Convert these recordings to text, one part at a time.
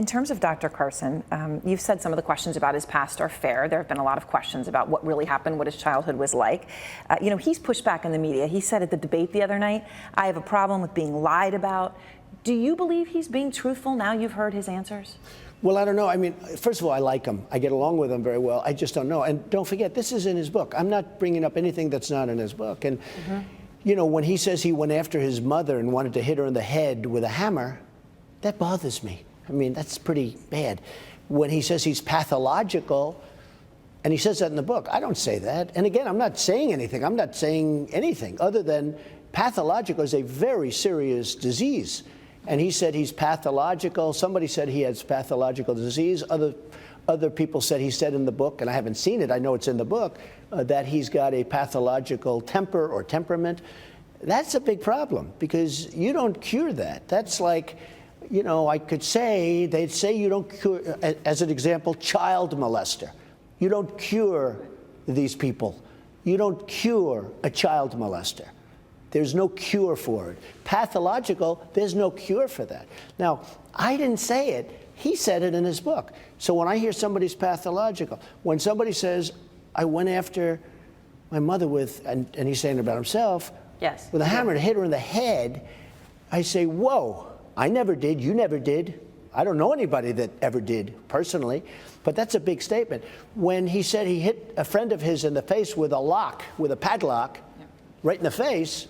In terms of Dr. Carson, you've said some of the questions about his past are fair. There have been a lot of questions about what really happened, what his childhood was like. He's pushed back in the media. He said at the debate the other night, I have a problem with being lied about. Do you believe he's being truthful now you've heard his answers? Well, I don't know. I mean, first of all, I like him. I get along with him very well. I just don't know. And don't forget, this is in his book. I'm not bringing up anything that's not in his book. And, when he says he went after his mother and wanted to hit her in the head with a hammer, that bothers me. I mean, that's pretty bad. When he says he's pathological, and he says that in the book, I don't say that. And again, I'm not saying anything. I'm not saying anything other than pathological is a very serious disease. And he said he's pathological. Somebody said he has pathological disease. Other people said he said in the book, and I haven't seen it, I know it's in the book, that he's got a pathological temper or temperament. That's a big problem because you don't cure that. That's like, I could say, they'd say you don't cure, as an example, child molester. You don't cure these people. You don't cure a child molester. There's no cure for it. Pathological, there's no cure for that. Now, I didn't say it. He said it in his book. So when I hear somebody's pathological, when somebody says, I went after my mother with, and he's saying about himself, yes, with a hammer to hit her in the head, I say, whoa, I never did, you never did. I don't know anybody that ever did, personally, but that's a big statement. When he said he hit a friend of his in the face with a padlock, right in the face,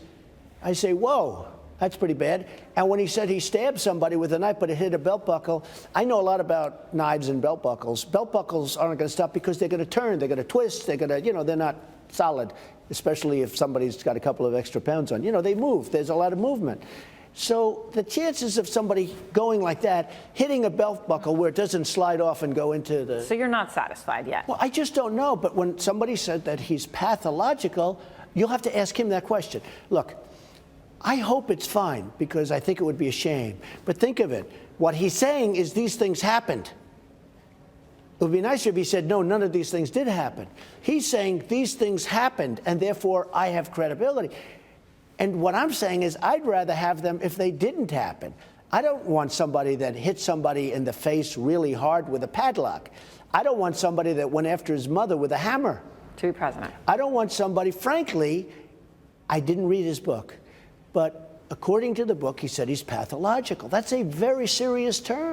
I say, whoa, that's pretty bad. And when he said he stabbed somebody with a knife, but it hit a belt buckle, I know a lot about knives and belt buckles. Belt buckles aren't going to stop because they're going to turn, they're going to twist, they're going to, they're not solid, especially if somebody's got a couple of extra pounds on. They move, there's a lot of movement. So the chances of somebody going like that, hitting a belt buckle where it doesn't slide off and go into the... So you're not satisfied yet? Well, I just don't know. But when somebody said that he's pathological, you'll have to ask him that question. Look, I hope it's fine because I think it would be a shame. But think of it. What he's saying is these things happened. It would be nicer if he said, no, none of these things did happen. He's saying these things happened, and therefore I have credibility. And what I'm saying is I'd rather have them if they didn't happen. I don't want somebody that hit somebody in the face really hard with a padlock. I don't want somebody that went after his mother with a hammer. To be president. I don't want somebody, frankly, I didn't read his book, but according to the book, he said he's pathological. That's a very serious term.